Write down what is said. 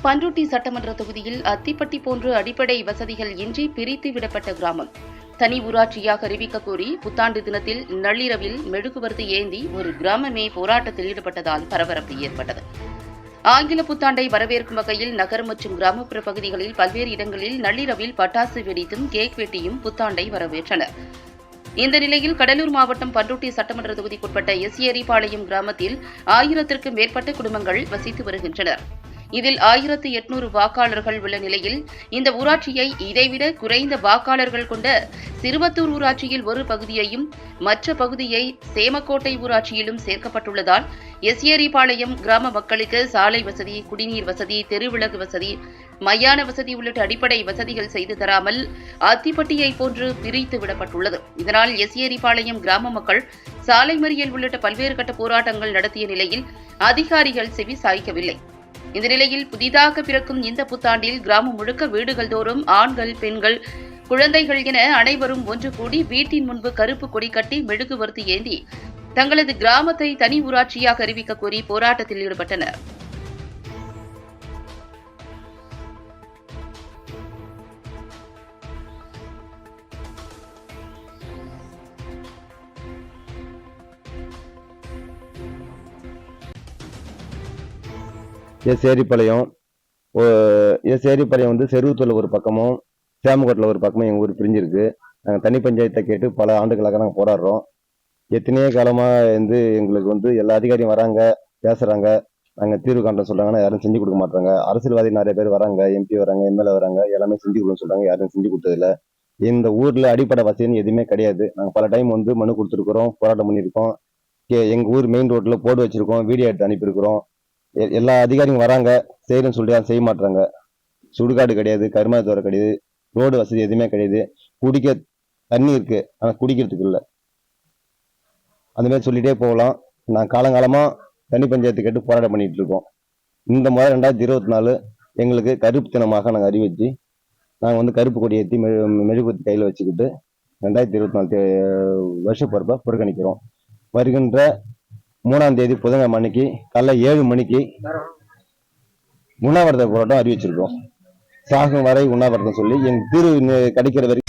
பண்ருட்டி சட்டமன்ற தொகுதியில் அத்திப்பட்டி போன்ற அடிப்படை வசதிகள் இன்றி பிரித்து விடப்பட்ட கிராமம் தனி ஊராட்சியாக அறிவிக்க கோரி புத்தாண்டு தினத்தில் நள்ளிரவில் மெழுகுவர்த்தி ஏந்தி ஒரு கிராமமே போராட்டத்தில் ஈடுபட்டதால் பரபரப்பு ஏற்பட்டது. ஆங்கில புத்தாண்டை வரவேற்கும் வகையில் நகர் மற்றும் கிராமப்புற பகுதிகளில் பல்வேறு இடங்களில் நள்ளிரவில் பட்டாசு வெடித்தும் கேக் வெட்டியும் புத்தாண்டை வரவேற்றனர். இந்த நிலையில் கடலூர் மாவட்டம் பண்ருட்டி சட்டமன்ற தொகுதிக்குட்பட்ட எஸ்ஏரிபாளையம் கிராமத்தில் 1000க்கும் மேற்பட்ட குடும்பங்கள் வசித்து வருகின்றனர். இதில் 1800 வாக்காளர்கள் உள்ள நிலையில் இந்த ஊராட்சியை இதைவிட குறைந்த வாக்காளர்கள் கொண்ட சிறுவத்தூர் ஊராட்சியில் ஒரு பகுதியையும் மற்ற பகுதியை சேமக்கோட்டை ஊராட்சியிலும் சேர்க்கப்பட்டுள்ளதால் எஸ்ஏரிபாளையம் கிராம மக்களுக்கு சாலை வசதி, குடிநீர் வசதி, தெருவிளக்கு வசதி, மயான வசதி உள்ளிட்ட அடிப்படை வசதிகள் செய்து தராமல் அத்திப்பட்டியை போன்று பிரித்து விடப்பட்டுள்ளது. இதனால் எஸ்ஏரிபாளையம் கிராம மக்கள் சாலை மறியல் உள்ளிட்ட பல்வேறு கட்ட போராட்டங்கள் நடத்திய நிலையில் அதிகாரிகள் செவி சாய்க்கவில்லை. இந்த நிலையில் புதிதாக பிறக்கும் இந்த புத்தாண்டில் கிராமம் முழுக்க வீடுகள் தோறும் ஆண்கள், பெண்கள், குழந்தைகள் என அனைவரும் ஒன்று கூடி வீட்டின் முன்பு கருப்பு கொடி கட்டி மெழுகுவர்த்தி ஏந்தி தங்களது கிராமத்தை தனி ஊராட்சியாக அறிவிக்க கோரி போராட்டத்தில் ஈடுபட்டனர். எஸ்ஏரிபாளையம் வந்து செருவத்தூர்ல ஒரு பக்கமும் சேமக்கோட்டில் ஒரு பக்கமும் எங்கள் ஊர் பிரிஞ்சிருக்கு. நாங்கள் தனி பஞ்சாயத்தை கேட்டு பல ஆண்டுகளாக நாங்கள் போராடுறோம். எத்தனையோ காலமாக எங்களுக்கு எல்லா அதிகாரியும் வராங்க, பேசுகிறாங்க, நாங்கள் தீர்வு காண்ற சொல்கிறாங்கன்னா யாரும் செஞ்சு கொடுக்க மாட்டாங்க. அரசியல்வாதி நிறைய பேர் வராங்க, எம்பி வராங்க, எம்எல்ஏ வராங்க, எல்லாமே செஞ்சு கொடுக்க சொல்கிறாங்க, யாரும் செஞ்சு கொடுத்ததில்ல. இந்த ஊரில் அடிப்படை வசதின்னு எதுவுமே கிடையாது. நாங்கள் பல டைம் மனு கொடுத்துருக்குறோம், போராட்டம் பண்ணியிருக்கோம். எங்கள் ஊர் மெயின் ரோட்டில் போர்டு வச்சுருக்கோம், வீடியோ எடுத்து அனுப்பியிருக்கிறோம். எல்லா அதிகாரியும் வராங்க, செய்யறேன்னு சொல்லிட்டு யாரும் செய்ய மாட்டாங்க. சுடுகாடு கிடையாது, கருமாதோரை கிடையாது, ரோடு வசதி எதுவுமே கிடையாது. குடிக்க தண்ணி இருக்கு, ஆனால் குடிக்கிறதுக்கு இல்லை. அந்த மாதிரி சொல்லிட்டே போகலாம். நான் காலங்காலமா தனி பஞ்சாயத்து கேட்டு போராட்டம் பண்ணிட்டு இருக்கோம். இந்த முறை 2024 எங்களுக்கு கருப்பு தினமாக நாங்கள் அறிவிச்சு நாங்கள் கருப்பு கொடி ஏற்றி மெழுகுவத்தி கையில் வச்சுக்கிட்டு 2024 வருஷ பொறுப்பை புறக்கணிக்கிறோம். வருகின்ற 3ஆம் தேதி புதன்கிழமை அன்னைக்கு காலைல 7 மணிக்கு உண்ணாவிரத போராட்டம் அறிவிச்சிருக்கோம். சாகும் வரை உண்ணாவிரதம் சொல்லி எங்க தீர்வு கிடைக்கிற வரைக்கும்